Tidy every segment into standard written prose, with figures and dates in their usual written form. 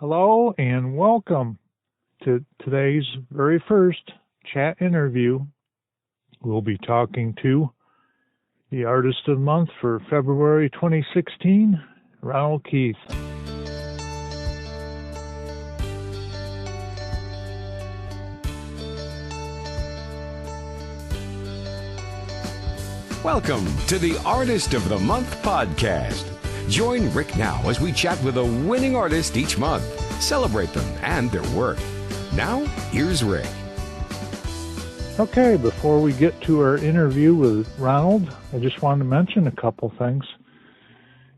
Hello and welcome to today's very first chat interview. We'll be talking to the Artist of the Month for February 2016, Ronald Keith. Welcome to the Artist of the Month podcast. Join Rick now as we chat with a winning artist each month, celebrate them and their work. Now, here's Rick. Okay, before we get to our interview with Ronald, I just wanted to mention a couple things.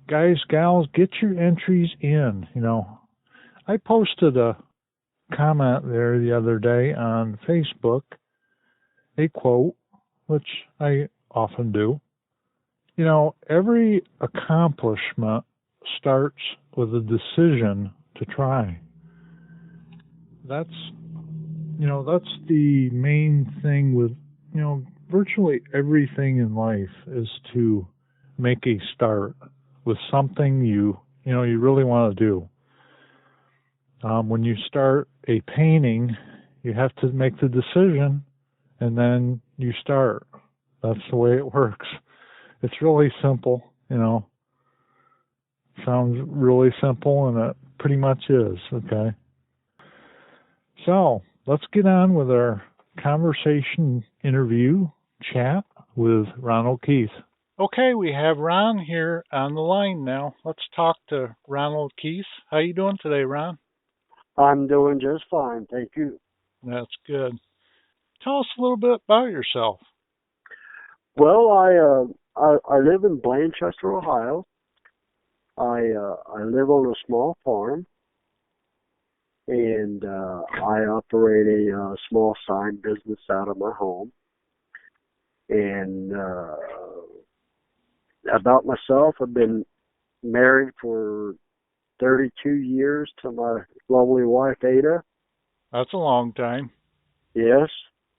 Guys, gals, get your entries in. I posted a comment there the other day on Facebook, a quote, which I often do. Every accomplishment starts with a decision to try. That's the main thing with, virtually everything in life is to make a start with something you really want to do. When you start a painting, you have to make the decision and then you start. That's the way it works. It's really simple, Sounds really simple, and it pretty much is, okay? So, let's get on with our conversation interview chat with Ronald Keith. Okay, we have Ron here on the line now. Let's talk to Ronald Keith. How you doing today, Ron? I'm doing just fine, thank you. That's good. Tell us a little bit about yourself. Well, I live in Blanchester, Ohio. I live on a small farm, and I operate a small sign business out of my home. And about myself, I've been married for 32 years to my lovely wife, Ada. That's a long time. Yes,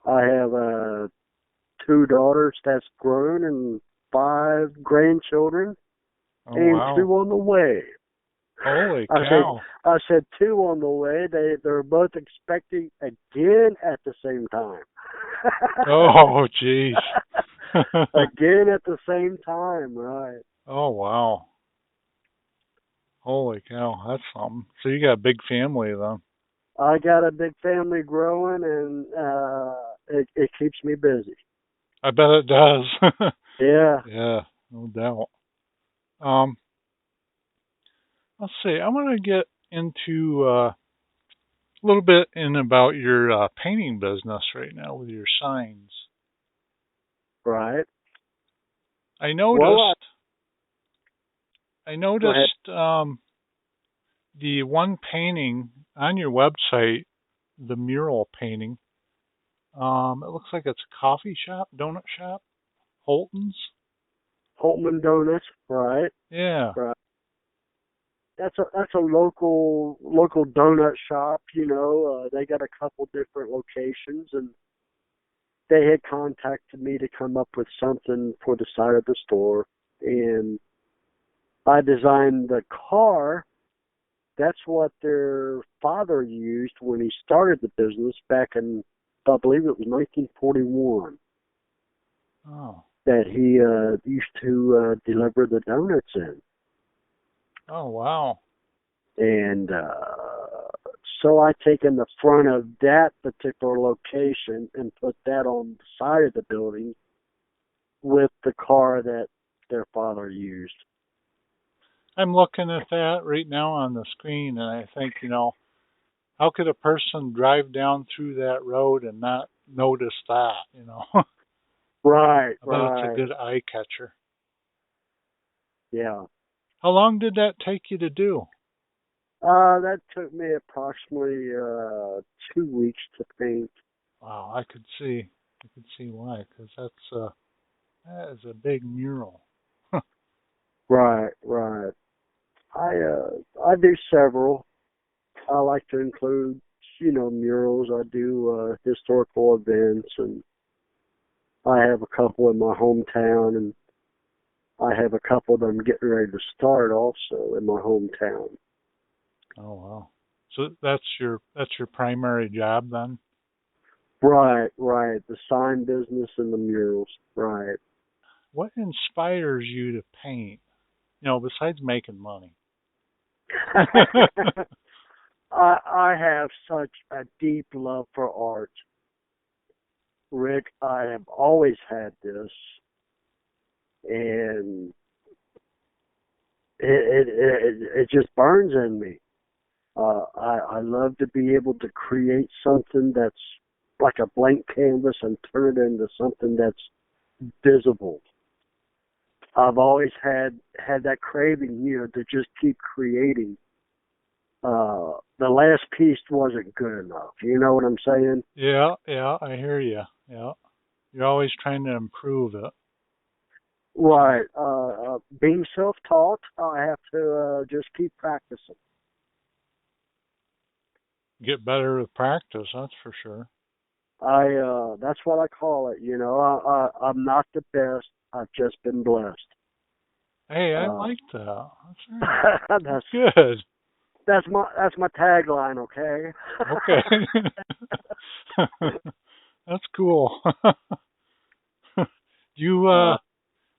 I have 2 daughters that's grown and 5 grandchildren, and wow. 2 on the way. Holy cow. I said 2 on the way. They're both expecting again at the same time. Oh, jeez. Again at the same time, right. Oh, wow. Holy cow, that's something. So you got a big family then. I got a big family growing, and it keeps me busy. I bet it does. Yeah. Yeah, no doubt. Let's see. I want to get into a little bit about your painting business right now with your signs. Right. I noticed the one painting on your website, the mural painting. It looks like it's a coffee shop, donut shop, Holton's. Holtman Donuts, right? Yeah. Right. That's a local donut shop. They got a couple different locations, and they had contacted me to come up with something for the side of the store, and I designed the car. That's what their father used when he started the business back in, I believe it was 1941. Oh. That he used to deliver the donuts in. Oh, wow. And so I taken the front of that particular location and put that on the side of the building with the car that their father used. I'm looking at that right now on the screen, and I think, how could a person drive down through that road and not notice that, Right, I bet it's a good eye catcher. Yeah. How long did that take you to do? That took me approximately 2 weeks to paint. Wow, I could see why, because that is a big mural. Right. I do several. I like to include, murals. I do historical events, and I have a couple in my hometown, and I have a couple that I'm getting ready to start also in my hometown. Oh, wow. So that's your primary job then? Right, right. The sign business and the murals. Right. What inspires you to paint? You know, besides making money. I have such a deep love for art. Rick, I have always had this, and it just burns in me. I love to be able to create something that's like a blank canvas and turn it into something that's visible. I've always had that craving, to just keep creating. The last piece wasn't good enough. You know what I'm saying? Yeah, yeah, I hear you. Yeah. You're always trying to improve it. Right. Being self-taught, I have to just keep practicing. Get better with practice, that's for sure. That's what I call it. I'm not the best. I've just been blessed. Hey, I Uh, like that. That's right. that's Good. that's my tagline. Okay. Okay. That's cool. you uh,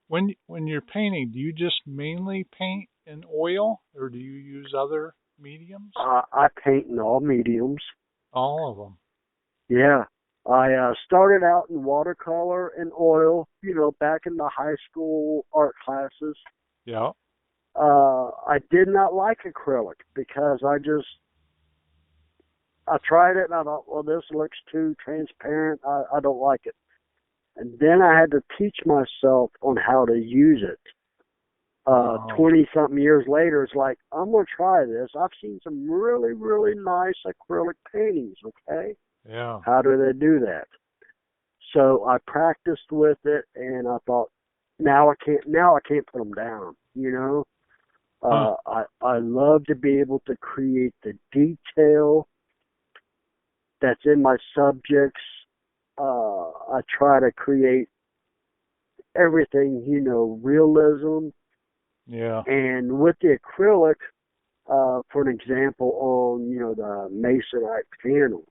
when you're painting, do you just mainly paint in oil or do you use other mediums? I paint in all mediums. All of them. Yeah. I started out in watercolor and oil, back in the high school art classes. Yeah. I did not like acrylic because I tried it and I thought, well, this looks too transparent. I don't like it. And then I had to teach myself on how to use it. 20 something years later, it's like, I'm going to try this. I've seen some really, really nice acrylic paintings. Okay. Yeah. How do they do that? So I practiced with it and I thought, now I can't put them down. Huh. I love to be able to create the detail that's in my subjects. I try to create everything, realism. Yeah. And with the acrylic, for an example, on, the masonite panel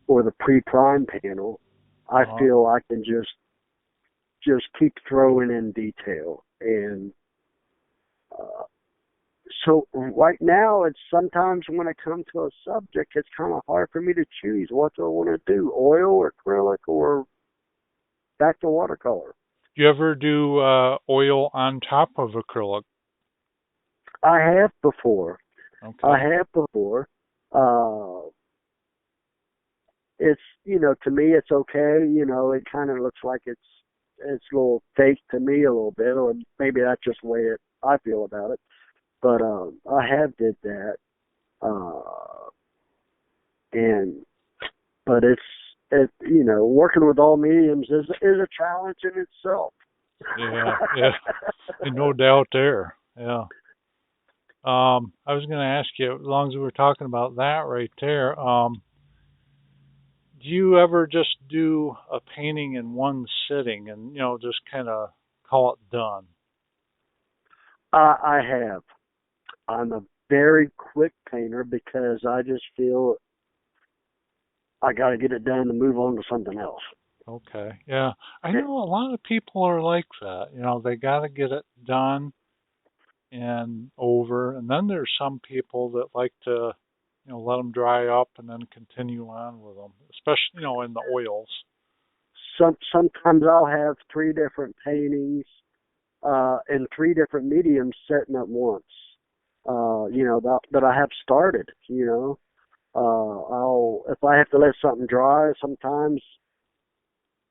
or the pre-prime panel, I feel I can just keep throwing in detail. And so right now, it's sometimes when I come to a subject, it's kind of hard for me to choose. What do I want to do? Oil or acrylic or back to watercolor? Do you ever do oil on top of acrylic? I have before. Okay. Uh, it's, to me, it's okay. It kind of looks like it's a little fake to me a little bit, or maybe that's just the way I feel about it. But I have did that. And but working with all mediums is a challenge in itself. Yeah, yeah. And no doubt there. Yeah. I was going to ask you, as long as we were talking about that right there, do you ever just do a painting in one sitting and, just kind of call it done? I have. I'm a very quick painter because I just feel I got to get it done to move on to something else. Okay. Yeah. I know a lot of people are like that. They got to get it done and over. And then there's some people that like to, let them dry up and then continue on with them, especially, in the oils. Sometimes I'll have 3 different paintings in 3 different mediums setting at once. That I have started. If I have to let something dry, sometimes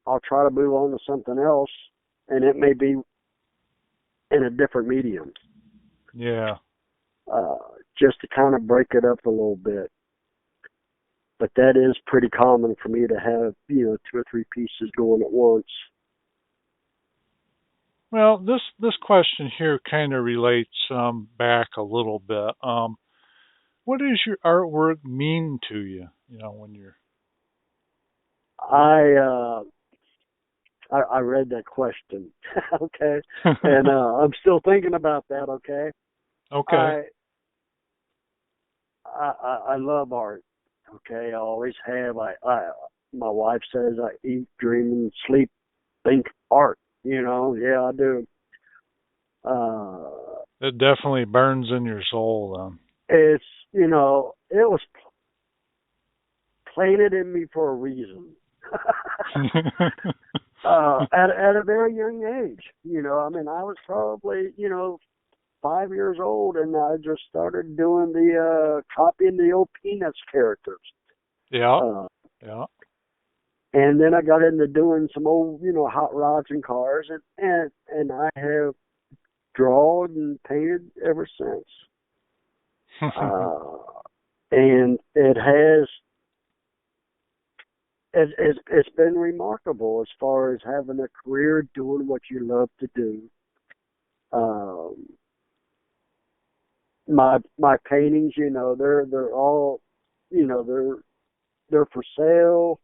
I'll try to move on to something else, and it may be in a different medium. Yeah. Just to kind of break it up a little bit. But that is pretty common for me to have, 2 or 3 pieces going at once. Well, this question here kind of relates back a little bit. What does your artwork mean to you? When you're. I read that question, okay, and I'm still thinking about that. Okay. Okay. I love art. Okay, I always have. My wife says I eat, dream, and sleep, think art. Yeah, I do. Uh, It definitely burns in your soul it's it was planted in me for a reason. then. At a very young age, I mean, I was probably 5 years old, and I just started doing the copying the old Peanuts characters. Yeah, Uh, yeah. and then I got into doing some old, hot rods and cars, and I have drawn and painted ever since. Uh, and it's been remarkable as far as having a career doing what you love to do. Um, my paintings, they're all, they're for sale.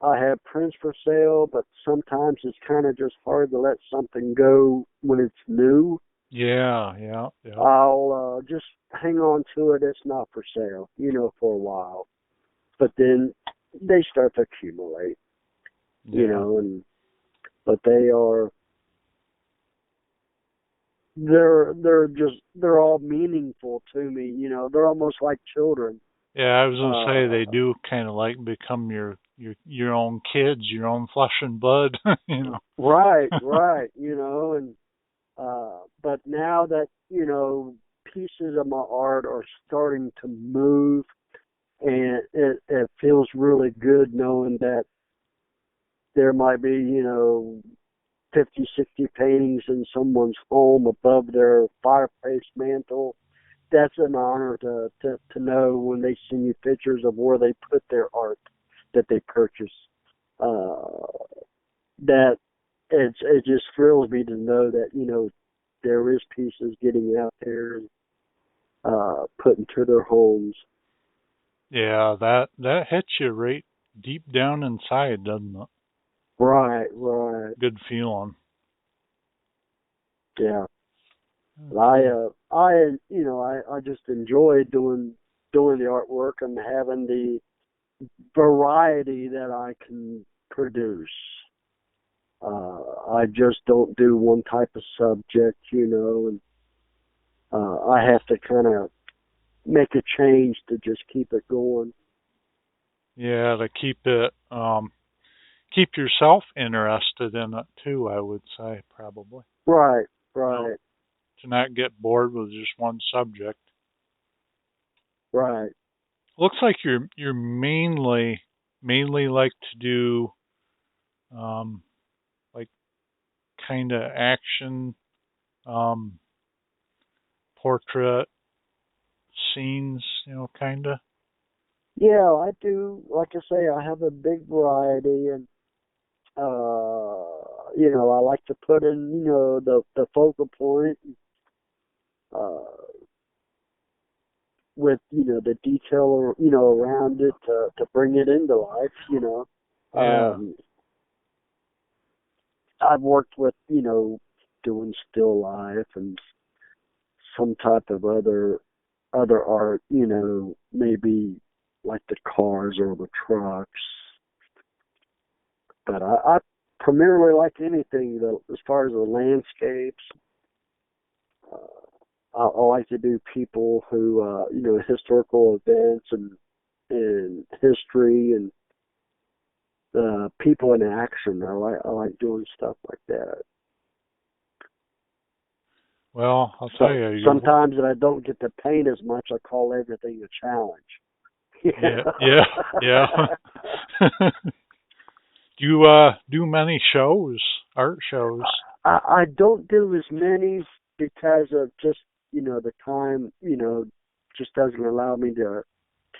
I have prints for sale, but sometimes it's kind of just hard to let something go when it's new. Yeah, yeah, yeah. I'll just hang on to it. It's not for sale, for a while. But then they start to accumulate, Yeah. but they're all meaningful to me, they're almost like children. Yeah, I was gonna say they Uh, do kind of like become your own kids, your own flesh and blood, you know. right, and but now that, pieces of my art are starting to move, and it feels really good knowing that there might be, 50, 60 paintings in someone's home above their fireplace mantle. That's an honor to know when they send you pictures of where they put their art that they purchase. Uh, that it just thrills me to know that, there is pieces getting out there and put into their homes. Yeah, that hits you right deep down inside, doesn't it? Right. Good feeling. Yeah. Okay. I just enjoy doing the artwork and having the variety that I can produce. I just don't do one type of subject, and I have to kind of make a change to just keep it going. Yeah, to keep yourself interested in it too, I would say probably. Right, You know, right, to not get bored with just one subject. right. Looks like you're mainly like to do um like kind of action um portrait scenes, kind of. Yeah, I do. Like I say, I have a big variety, and I like to put in, the focal point, uh, with, the detail, around it to bring it into life. Yeah. Um, I've worked with, doing still life and some type of other art, maybe like the cars or the trucks. But I primarily like anything that, as far as the landscapes. I like to do people who, historical events and history and people in action. I like doing stuff like that. Well, I'll tell So you, you. sometimes that I don't get to paint as much, I call everything a challenge. Yeah, yeah, yeah. Do you do many shows, art shows? I don't do as many because of just, the time, just doesn't allow me to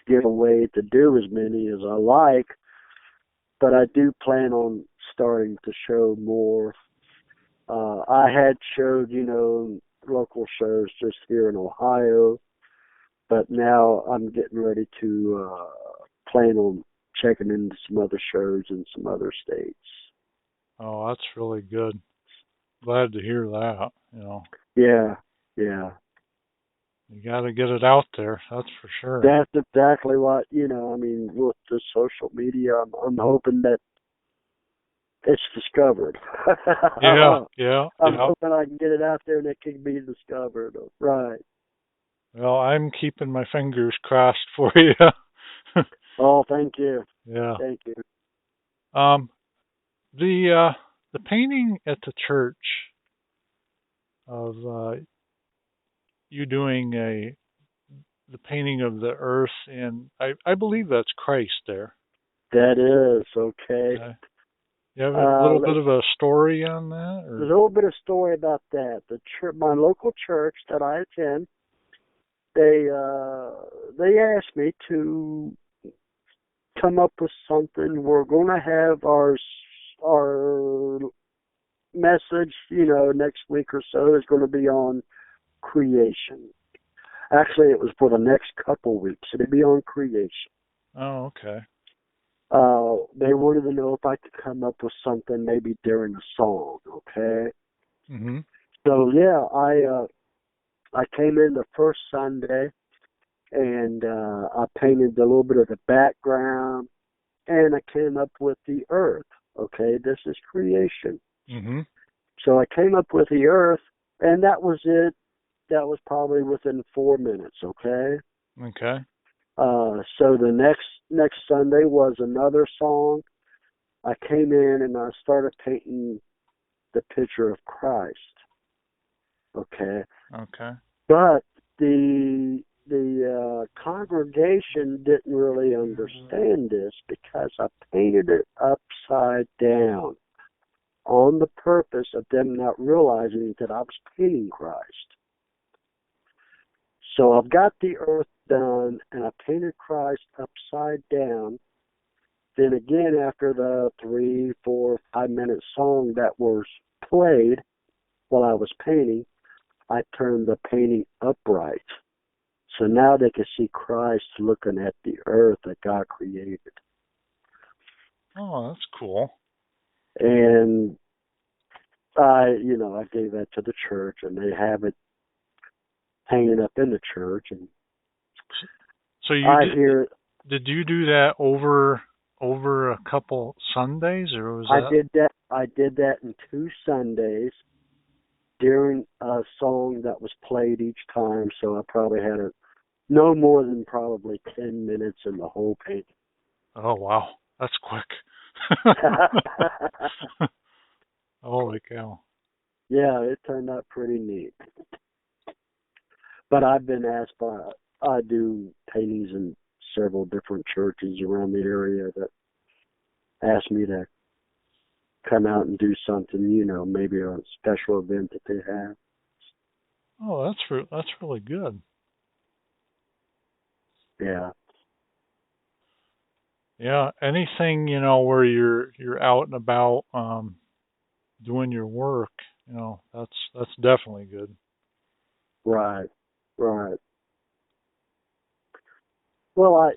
get away to do as many as I like. But I do plan on starting to show more. I had showed, local shows just here in Ohio, but now I'm getting ready to plan on checking into some other shows in some other states. Oh, that's really good. Glad to hear that. Yeah, yeah. You got to get it out there. That's for sure. That's exactly what, I mean, with the social media, I'm hoping that it's discovered. Yeah, yeah, I'm yeah. hoping I can get it out there and it can be discovered. Right. Well, I'm keeping my fingers crossed for you. Oh, thank you. Yeah. Thank you. Um, the painting at the church of you doing the painting of the earth, and I believe that's Christ there. That is okay. Okay. You have a little bit Let's of a story on that, a or? little bit of story about that. The church, my local church that I attend, they asked me to come up with something. We're going to have our message, next week or so is going to be on creation. Actually, it was for the next couple weeks. It'd be on creation. Oh, okay. They wanted to know if I could come up with something maybe during the song. Okay. Mhm. So yeah, I came in the first Sunday and I painted a little bit of the background and I came up with the earth. Okay, this is creation. Mhm. So I came up with the earth and that was it. That was probably within 4 minutes, okay? Okay. So the next Sunday was another song. I came in and I started painting the picture of Christ. Okay. Okay. But the congregation didn't really understand this because I painted it upside down on the purpose of them not realizing that I was painting Christ. So I've got the earth done and I painted Christ upside down. Then again, after the 3, 4, 5 minute song that was played while I was painting, I turned the painting upright. So now they can see Christ looking at the earth that God created. Oh, that's cool. And I gave that to the church and they have it hanging up in the church. And So I hear did you do that over a couple Sundays, or was I that? did that in 2 Sundays during a song that was played each time. So I probably had no more than probably 10 minutes in the whole painting. Oh, wow. That's quick. Holy cow. Yeah, it turned out pretty neat. But I've been asked I do paintings in several different churches around the area that ask me to come out and do something, maybe a special event that they have. Oh, that's really good. Yeah. Yeah, anything, where you're out and about doing your work, that's definitely good. Right. Right. Well,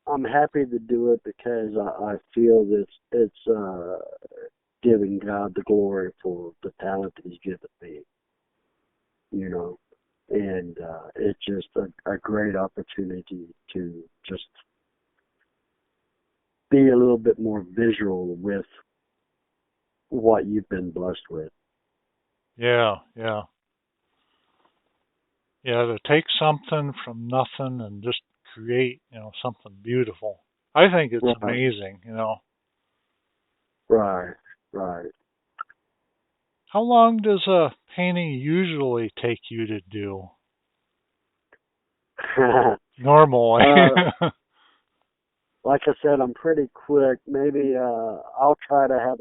I'm happy to do it because I feel that it's giving God the glory for the talent that He's given me, and it's just a great opportunity to just be a little bit more visual with what you've been blessed with. Yeah, yeah. Yeah, to take something from nothing and just create, something beautiful. I think it's Right, amazing. right, right. How long does a painting usually take you to do? Normally. uh, like I said, I'm pretty quick. Maybe I'll try to have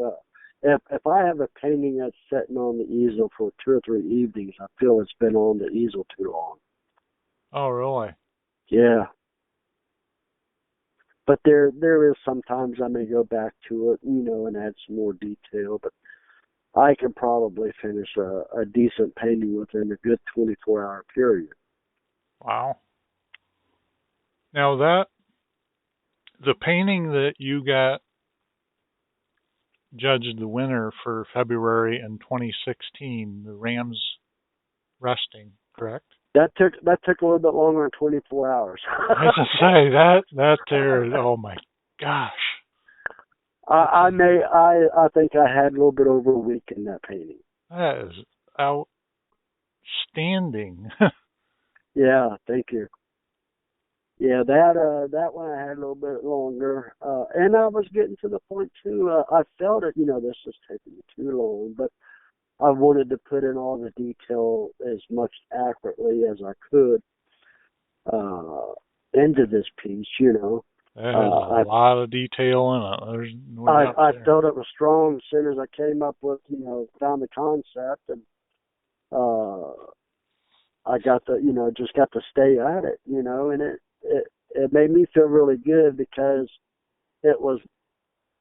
if I have a painting that's sitting on the easel for 2 or 3 evenings, I feel it's been on the easel too long. Oh, really? Yeah. But there is sometimes I may go back to it, and add some more detail. But I can probably finish a decent painting within a good 24-hour period. Wow. Now the painting that you got judged the winner for February in 2016, the Rams resting, correct? That took a little bit longer than 24 hours. I was to say that there. Oh my gosh. I think I had a little bit over a week in that painting. That is outstanding. Yeah, thank you. Yeah, that one I had a little bit longer, and I was getting to the point too. I felt it, this is taking me too long, but I wanted to put in all the detail as much accurately as I could into this piece. That has a lot of detail in it. There's no doubt I there. felt it was strong as soon as I came up with, found the concept, and I got to, just got to stay at it, and it made me feel really good because it was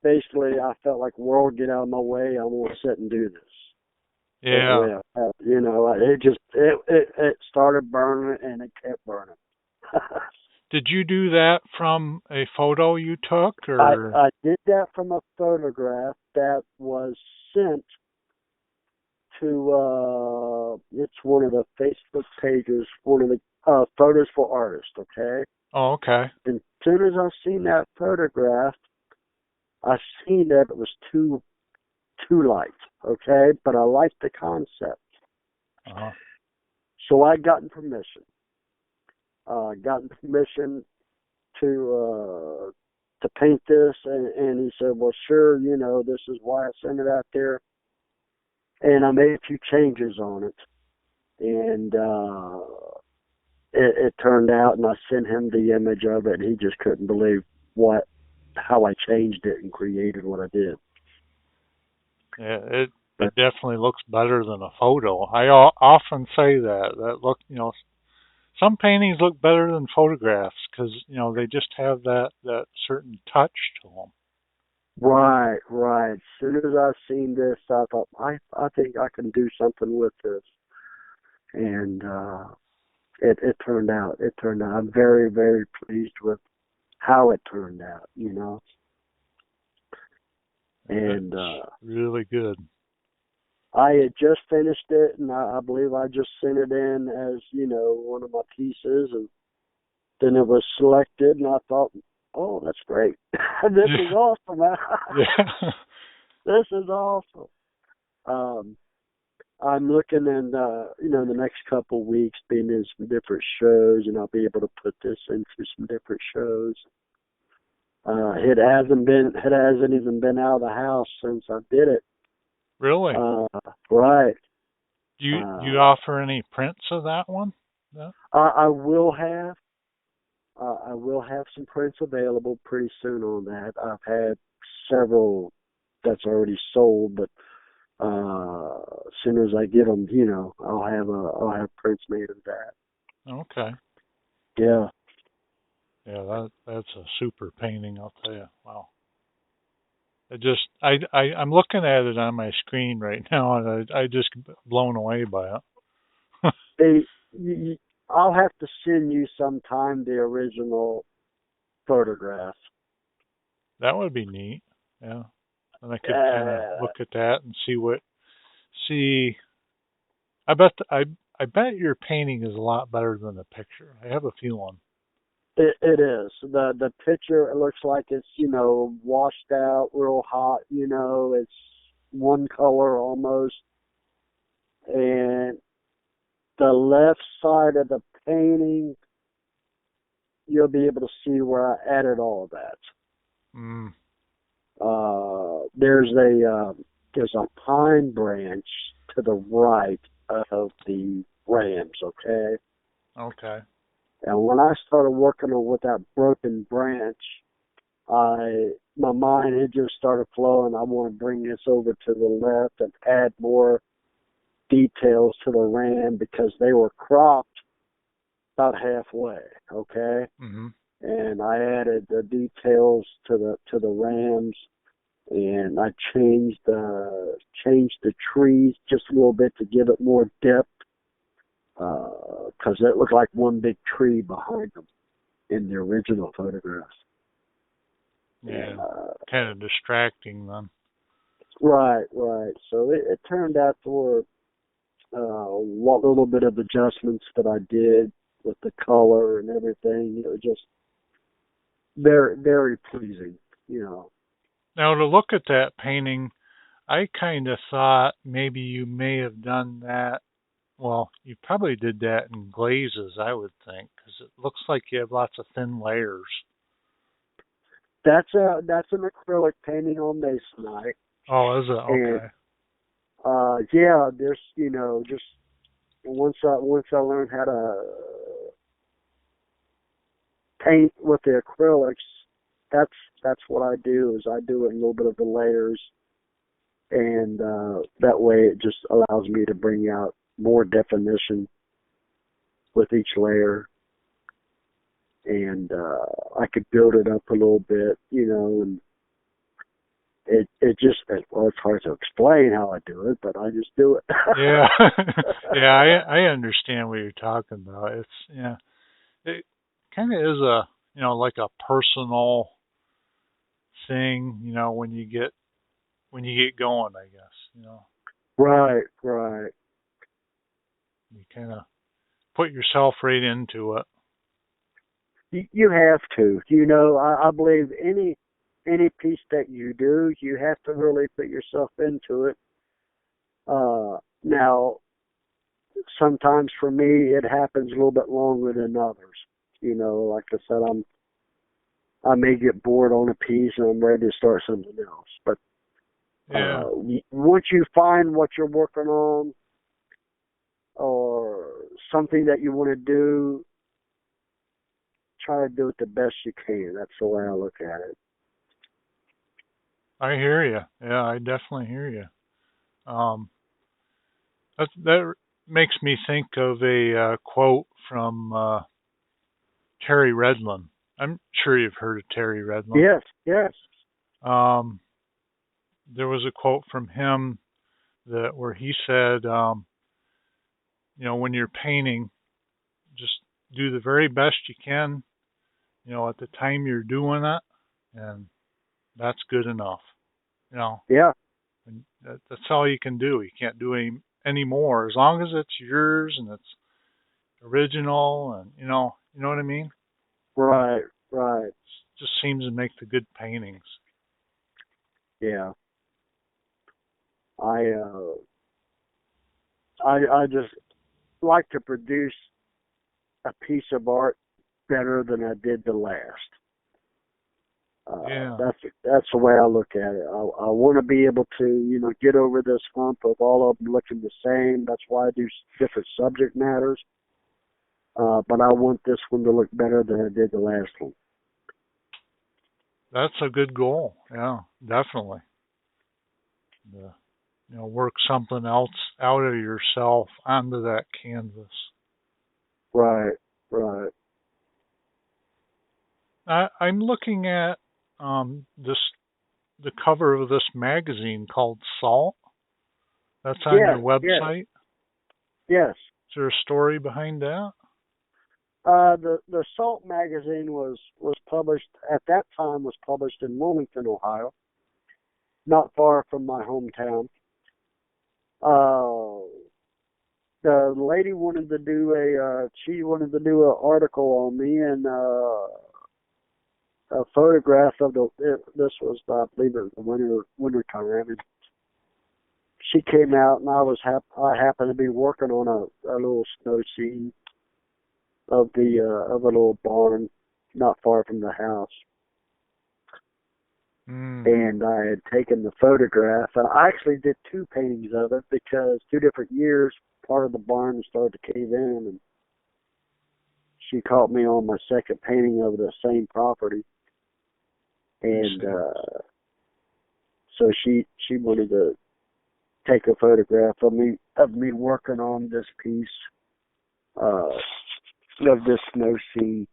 basically, I felt like, world, get out of my way. I want to sit and do this. Yeah. It started burning and it kept burning. Did you do that from a photo you took, or? I did that from a photograph that was sent to, it's one of the Facebook pages, one of the photos for artists, okay? Oh, okay. And as soon as I seen that photograph, I seen that it was too light, okay? But I liked the concept. Uh-huh. So I gotten permission. To paint this, and he said, well, sure, this is why I sent it out there. And I made a few changes on it. And it turned out, and I sent him the image of it, and he just couldn't believe how I changed it and created what I did. Yeah, it definitely looks better than a photo. I often say that some paintings look better than photographs because they just have that certain touch to them. Right. As soon as I seen this, I thought, I think I can do something with this, and it turned out. I'm very, very pleased with how it turned out. And really good. I had just finished it, and I believe I just sent it in as, one of my pieces, and then it was selected, and I thought, oh, that's great. This is awesome. Yeah. This is awesome. I'm looking in, the next couple of weeks, being in some different shows, and I'll be able to put this into some different shows. It hasn't even been out of the house since I did it. Really? Right. Do you offer any prints of that one? No? I will have. I will have some prints available pretty soon on that. I've had several that's already sold, but as soon as I get them, I'll have prints made of that. Okay. Yeah. Yeah, that's a super painting, I'll tell you. Wow. I'm looking at it on my screen right now, and I just blown away by it. I'll have to send you sometime the original photograph. That would be neat. Yeah, and I could kind of look at that and see. I bet your painting is a lot better than the picture. I have a feeling. It is. The picture, it looks like it's, washed out, real hot, it's one color almost. And the left side of the painting, you'll be able to see where I added all of that. Mm. There's a pine branch to the right of the rams, okay? Okay. And when I started working on with that broken branch, my mind had just started flowing. I want to bring this over to the left and add more details to the ram because they were cropped about halfway, okay? Mm-hmm. And I added the details to the rams, and I changed the trees just a little bit to give it more depth. Because it looked like one big tree behind them in the original photographs. Yeah, kind of distracting then. Right. So it turned out to where what little bit of adjustments that I did with the color and everything, just very, very pleasing, Now, to look at that painting, I kind of thought maybe you may have done that. Well, you probably did that in glazes, I would think, because it looks like you have lots of thin layers. That's an acrylic painting on masonite. Oh, is it? Okay. And, yeah, there's, just once I learned how to paint with the acrylics, that's what I do, is I do it in a little bit of the layers, and that way it just allows me to bring out more definition with each layer, and I could build it up a little bit, and well, it's hard to explain how I do it, but I just do it. Yeah. Yeah, I understand what you're talking about. It kind of is like a personal thing, when you get going, I guess, Right. you kind of put yourself right into it. You have to, I believe any piece that you do, you have to really put yourself into it. Now, sometimes for me, it happens a little bit longer than others. Like I said, I may get bored on a piece and I'm ready to start something else. But Yeah. Once you find what you're working on or something that you want to do, try to do it the best you can. That's the way I look at it. I hear you. Yeah, I definitely hear you. That makes me think of a quote from Terry Redlin. I'm sure you've heard of Terry Redlin. Yes. There was a quote from him where he said, when you're painting, just do the very best you can, at the time you're doing it, and that's good enough. Yeah. And that's all you can do. You can't do any more, as long as it's yours and it's original, and you know what I mean. Right. It just seems to make the good paintings. Yeah. I just like to produce a piece of art better than I did the last. Yeah. That's the way I look at it. I want to be able to, get over this hump of all of them looking the same. That's why I do different subject matters. But I want this one to look better than I did the last one. That's a good goal. Yeah, definitely. Work something else out of yourself onto that canvas. Right. I'm looking at the cover of this magazine called Salt. That's on your website? Yes. Is there a story behind that? The Salt magazine was published at that time, was published in Wilmington, Ohio, not far from my hometown. The lady wanted to do an article on me, and a photograph of this was, I believe, it was the winter time, and she came out, and I happened to be working on a little snow scene of a little barn not far from the house. And I had taken the photograph. I actually did two paintings of it because 2 different years, part of the barn started to cave in, and she caught me on my second painting of the same property. And so she wanted to take a photograph of me working on this piece of this snow scene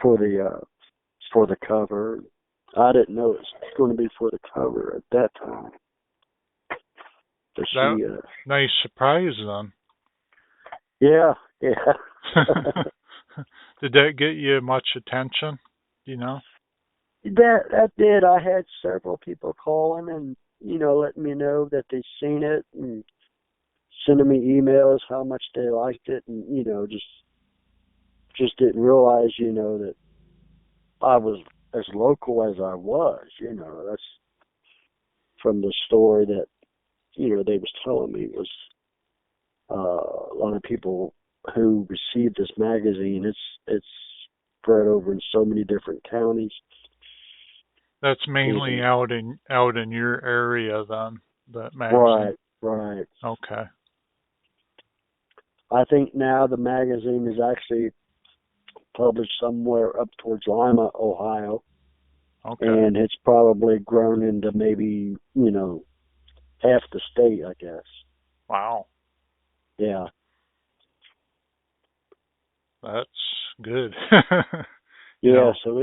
for the cover. I didn't know it was going to be for the cover at that time. So nice surprise then. Yeah. Did that get you much attention? Do you know? That did. I had several people calling, and letting me know that they've seen it and sending me emails how much they liked it, and just didn't realize, that I was as local as I was. That's from the story that they was telling me was a lot of people who received this magazine. It's spread over in so many different counties. That's mainly out in your area then, that magazine. Right, right. Okay. I think now the magazine is actually published somewhere up towards Lima, Ohio. Okay. And it's probably grown into maybe, half the state, I guess. Wow. Yeah. That's good. Yeah, so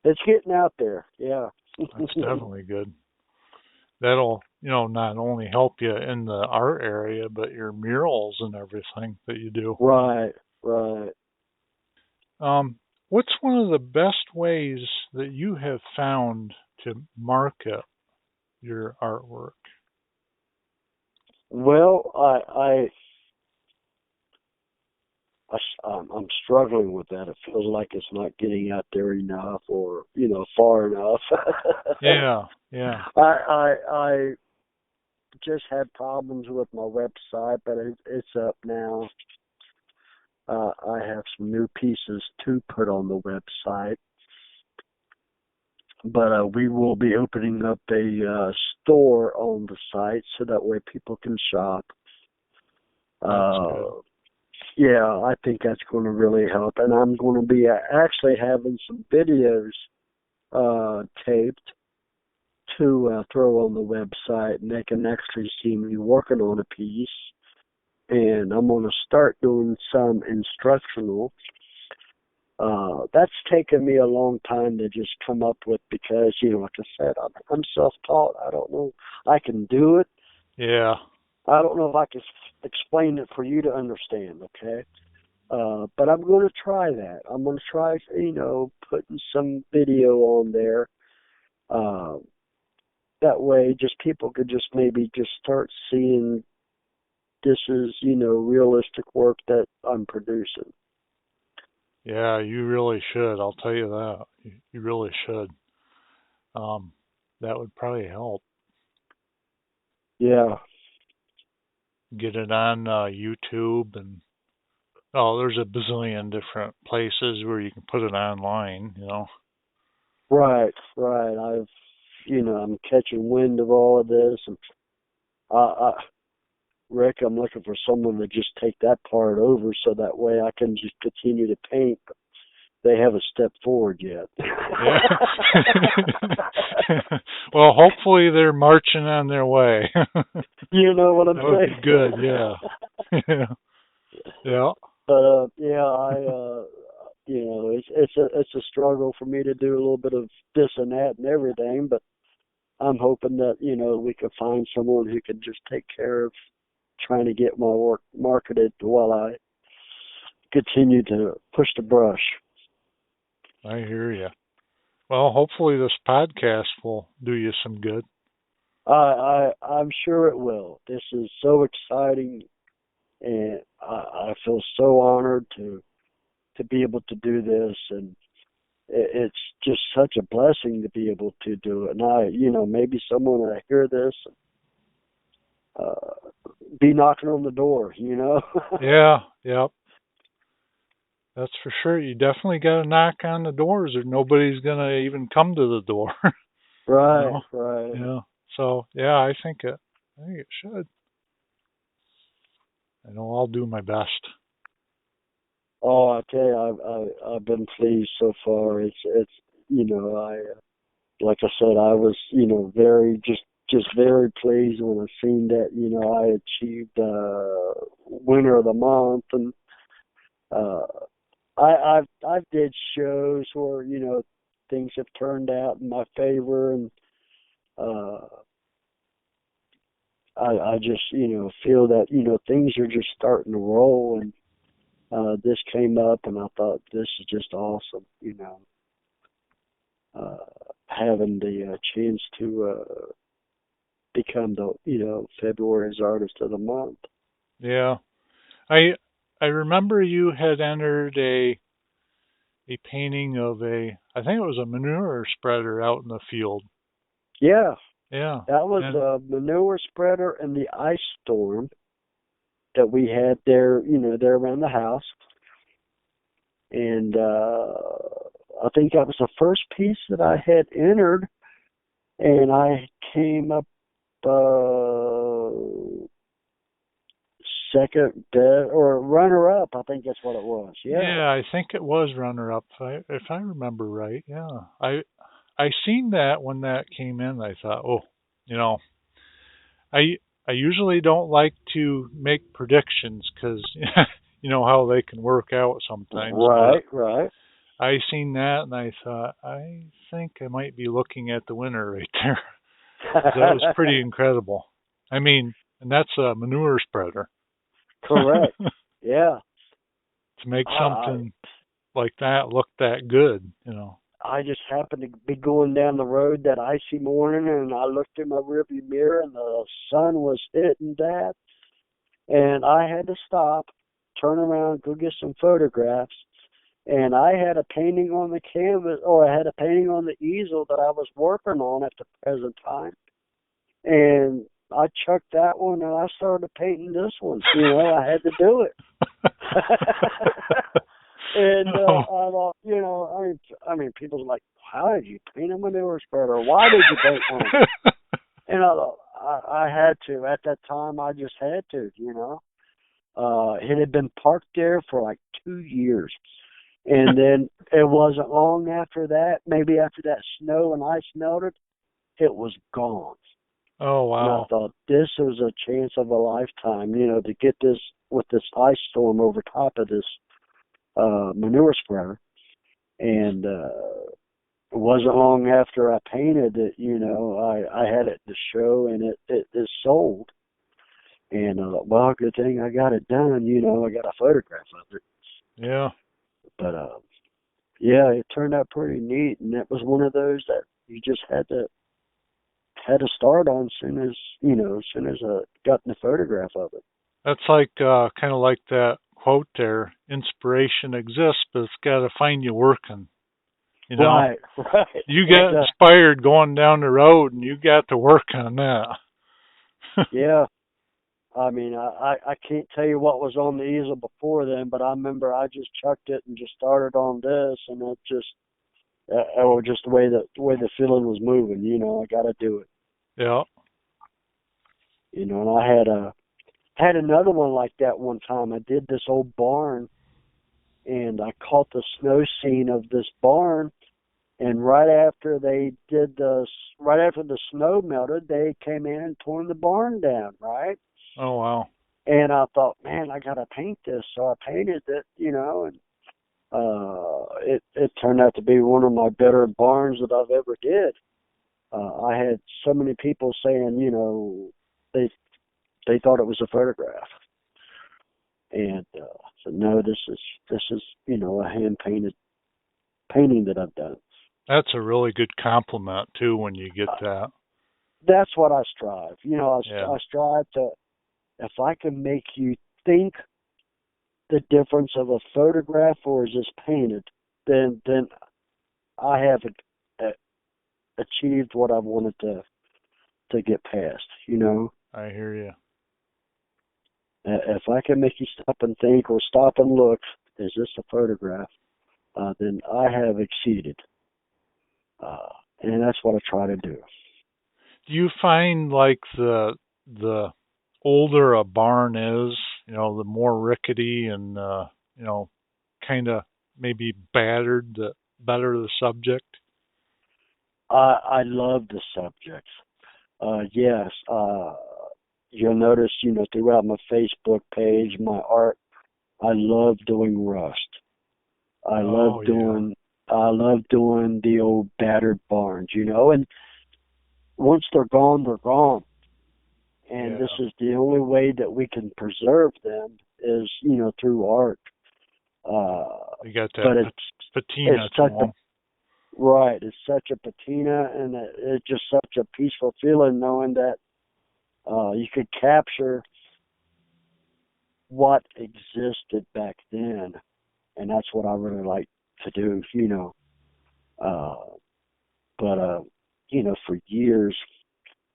it's getting out there. Yeah. That's definitely good. That'll, not only help you in the art area, but your murals and everything that you do. Right. What's one of the best ways that you have found to market your artwork? Well, I'm struggling with that. It feels like it's not getting out there enough, or far enough. Yeah. I just had problems with my website, but it's up now. I have some new pieces to put on the website, but we will be opening up a store on the site so that way people can shop. That's good. Yeah, I think that's going to really help, and I'm going to be actually having some videos taped to throw on the website, and they can actually see me working on a piece. And I'm going to start doing some instructional. That's taken me a long time to just come up with because, like I said, I'm self-taught. I don't know. I can do it. Yeah. I don't know if I can explain it for you to understand, okay? But I'm going to try that. I'm going to try, putting some video on there. That way, just people could just maybe just start seeing this is, realistic work that I'm producing. Yeah, you really should. I'll tell you that. You really should. That would probably help. Yeah. Get it on YouTube, and there's a bazillion different places where you can put it online. Right. I'm catching wind of all of this, and Rick, I'm looking for someone to just take that part over so that way I can just continue to paint. But they haven't stepped forward yet. Yeah. Well, hopefully they're marching on their way. You know what I'm that would saying? Be good, yeah. Yeah. But it's a struggle for me to do a little bit of this and that and everything. But I'm hoping that we can find someone who can just take care of trying to get my work marketed while I continue to push the brush. I hear you. Well, hopefully this podcast will do you some good. I'm sure it will. This is so exciting, and I feel so honored to be able to do this, and it's just such a blessing to be able to do it. And maybe someone will hear this, be knocking on the door, Yeah, yep. That's for sure. You definitely got to knock on the doors, or nobody's gonna even come to the door. Right, right. Yeah. So yeah, I think it should. I know I'll do my best. Oh, I tell you, I've been pleased so far. It's I like I said, I was very just very pleased when I seen that I achieved winner of the month, and I've did shows where things have turned out in my favor, and I just feel that things are just starting to roll, and this came up, and I thought this is just awesome, having the chance to become the, February's artist of the month. Yeah. I remember you had entered a painting of I think it was a manure spreader out in the field. Yeah, Yeah. that was And a manure spreader and the ice storm that we had there, there around the house. And I think that was the first piece that I had entered, and I came up second or runner up. I think that's what it was. Yeah. yeah, I think it was runner up if I remember right. Yeah. I seen that when that came in. I thought, "Oh, you know, I I usually don't like to make predictions cuz you know how they can work out sometimes, but Right, right. I seen that and I thought, I think I might be looking at the winner right there. 'Cause that was pretty incredible. I mean, and that's a manure spreader. Correct. Yeah. To make I something like that look that good, you know. I just happened to be going down the road that icy morning, and I looked in my rearview mirror, and the sun was hitting that, and I had to stop, turn around, go get some photographs, and I had a painting on the canvas, or I had a painting on the easel that I was working on at the present time, and I chucked that one, and I started painting this one. I had to do it. And Oh. I thought, I mean, people's like, how did you paint a manure spreader? Why did you paint one? And I thought, I had to. At that time, I just had to, It had been parked there for like 2 years. And then it wasn't long after that, maybe after that snow and ice melted, it was gone. Oh And I wow. thought, this was a chance of a lifetime, to get this with this ice storm over top of this manure spreader. And it wasn't long after I painted it, I had it to show, and it is sold. And I thought, well, good thing I got it done, I got a photograph of it. Yeah. But yeah, it turned out pretty neat, and it was one of those that you just had to start on as soon as I got the photograph of it. That's like kind of like that quote there, inspiration exists, but it's got to find you working, you know. Right, right. You get inspired going down the road and you got to work on that. Yeah. I mean, I can't tell you what was on the easel before then, but I remember I just chucked it and just started on this, and it just was just the way the feeling was moving. I got to do it. Yeah. And I had another one like that one time. I did this old barn, and I caught the snow scene of this barn. And right after the snow melted, they came in and torn the barn down, right? Oh wow. And I thought, man, I gotta paint this. So I painted it, and it turned out to be one of my better barns that I've ever did. I had so many people saying, they thought it was a photograph, and so no, this is a hand painted painting that I've done. That's a really good compliment too when you get that. That's what I strive. Yeah. I strive to, if I can make you think the difference of a photograph or is this painted, then I have achieved what I wanted to get past. I hear you. If I can make you stop and think or stop and look, is this a photograph? Then I have exceeded, and that's what I try to do. Do you find like the older a barn is, the more rickety and kind of maybe battered, the better the subject? I love the subjects. Yes. You'll notice, throughout my Facebook page, my art, I love doing rust. I love doing the old battered barns, and once they're gone, they're gone. And this is the only way that we can preserve them is, through art. You got that but patina it's to such them. right. It's such a patina, and it's just such a peaceful feeling knowing that You could capture what existed back then, and that's what I really like to do, you know. But for years,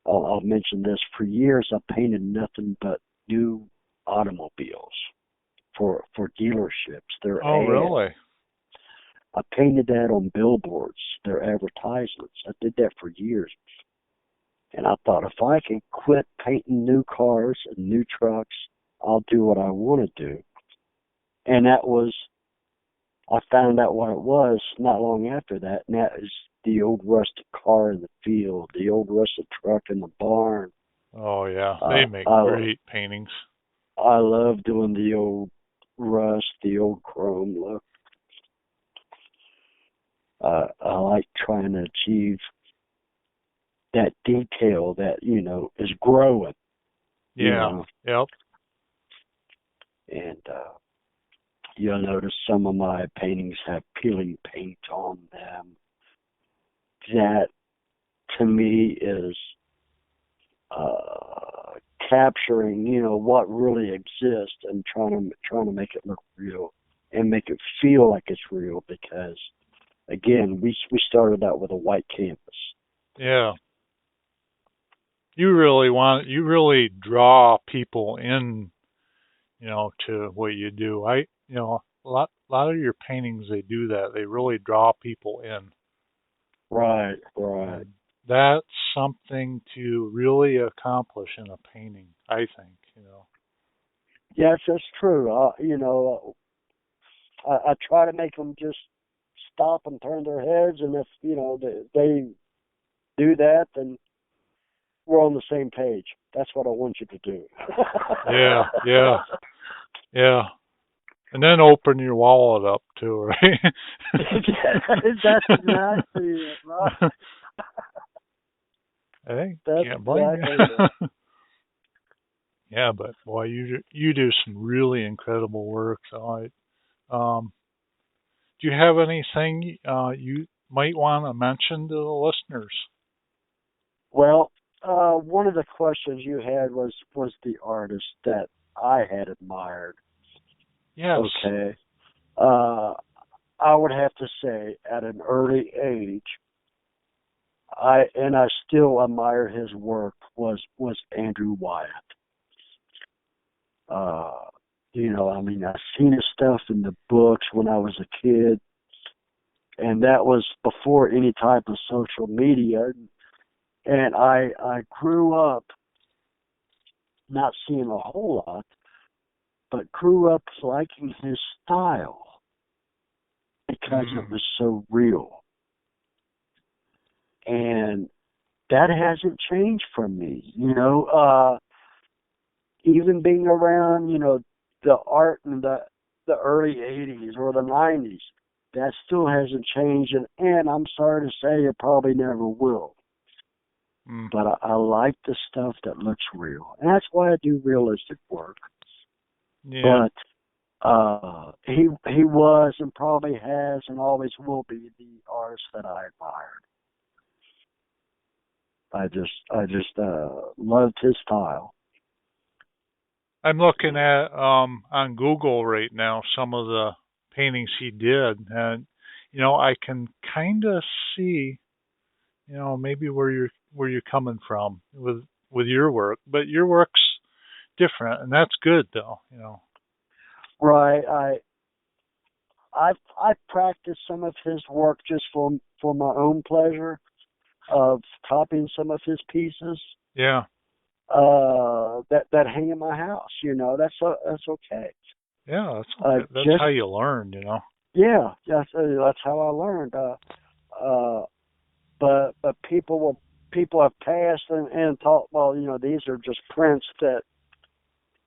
I'll mention this. For years, I painted nothing but new automobiles for dealerships. Their Oh, ads. really? I painted that on billboards, their advertisements. I did that for years. And I thought, if I can quit painting new cars and new trucks, I'll do what I want to do. And I found out what it was not long after that, and that is the old rusted car in the field, the old rusted truck in the barn. Oh, yeah. They make great paintings. I love doing the old rust, the old chrome look. I like trying to achieve that detail that, is growing. Yeah. Yep. And you'll notice some of my paintings have peeling paint on them. That, to me, is capturing, what really exists and trying to make it look real and make it feel like it's real. Because, again, we started out with a white canvas. Yeah. You really draw people in, to what you do. A lot of your paintings, they do that. They really draw people in. Right. And that's something to really accomplish in a painting, I think, Yes, that's true. I try to make them just stop and turn their heads, and if, they do that, then we're on the same page. That's what I want you to do. Yeah. And then open your wallet up too, right? That's exactly it, right? Hey, That's can't blame exactly you. Yeah, but boy, you do some really incredible work. So do you have anything you might want to mention to the listeners? Well, one of the questions you had was the artist that I had admired. Yes. Okay. I would have to say, at an early age, I still admire his work, was Andrew Wyatt. I've seen his stuff in the books when I was a kid, and that was before any type of social media. And I grew up not seeing a whole lot, but grew up liking his style because it was so real. And that hasn't changed for me, even being around, the art in the early 80s or the 90s, that still hasn't changed, and I'm sorry to say it probably never will. But I like the stuff that looks real, and that's why I do realistic work. Yeah. But he was and probably has and always will be the artist that I admired. I just loved his style. I'm looking at on Google right now some of the paintings he did, and I can kind of see, maybe where you're coming from with your work, but your work's different, and that's good though. Right. I practiced some of his work just for my own pleasure of copying some of his pieces. Yeah. That hang in my house. That's okay. Yeah, that's how you learn. Yeah, that's how I learned. But people have passed and thought, well, these are just prints that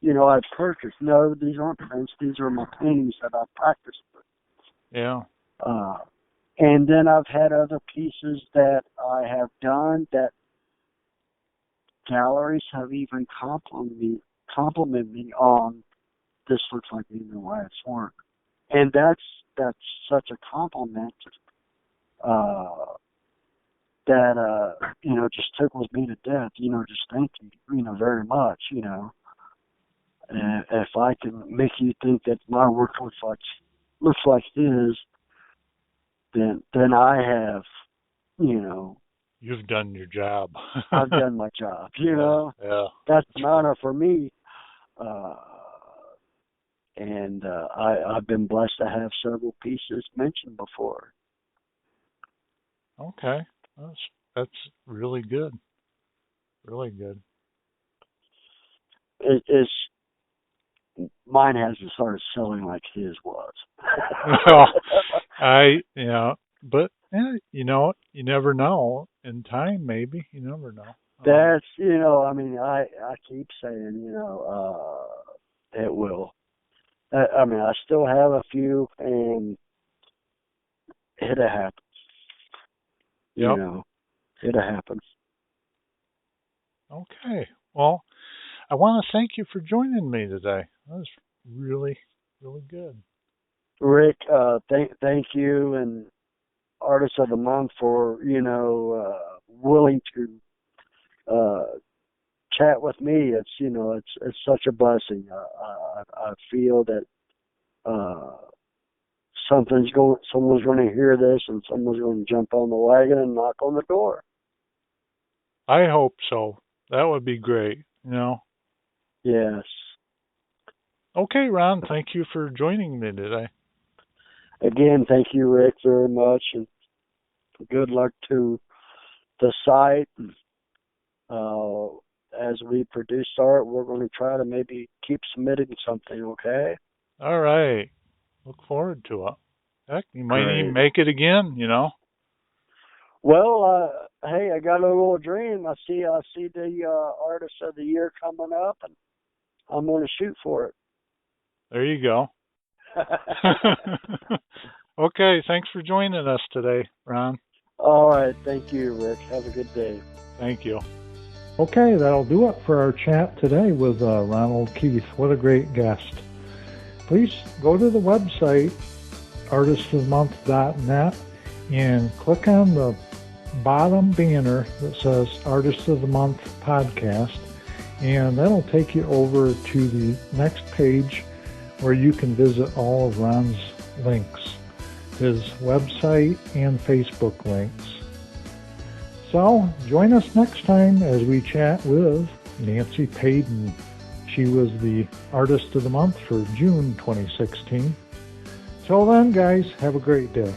I've purchased. No, these aren't prints. These are my paintings that I practiced with. Yeah. And then I've had other pieces that I have done that galleries have even complimented me on. This looks like Andrew Wyatt's work, and that's such a compliment. that just tickles me to death. Just thank you, very much. And if I can make you think that my work looks like his, then I have, You've done your job. I've done my job. Yeah. That's an honor for me. And I've been blessed to have several pieces mentioned before. Okay, that's really good. Really good. It's mine hasn't started selling like his was. Well, but you never know. In time, maybe you never know. That's I keep saying it will. I still have a few, and it'll happen. Yep. It'll happen. Okay. Well, I want to thank you for joining me today. That was really, really good. Rick, thank you, and Artist of the Month for willing to chat with me. It's such a blessing. I feel that someone's going to hear this, and someone's going to jump on the wagon and knock on the door. I hope so. That would be great. Yes. Okay, Ron. Thank you for joining me today. Again, thank you, Rick, very much, and good luck to the site. As we produce art, we're going to try to maybe keep submitting something, okay? All right. Look forward to it. Heck, you might Great. even make it again, Well, hey, I got a little dream. I see the Artist of the Year coming up, and I'm going to shoot for it. There you go. Okay, thanks for joining us today, Ron. All right, thank you, Rick. Have a good day. Thank you. Okay, that'll do it for our chat today with Ronald Keith. What a great guest. Please go to the website, artistofthemonth.net, and click on the bottom banner that says Artist of the Month Podcast, and that'll take you over to the next page where you can visit all of Ron's links, his website and Facebook links. So join us next time as we chat with Nancy Payden. She was the Artist of the Month for June 2016. Till then, guys, have a great day.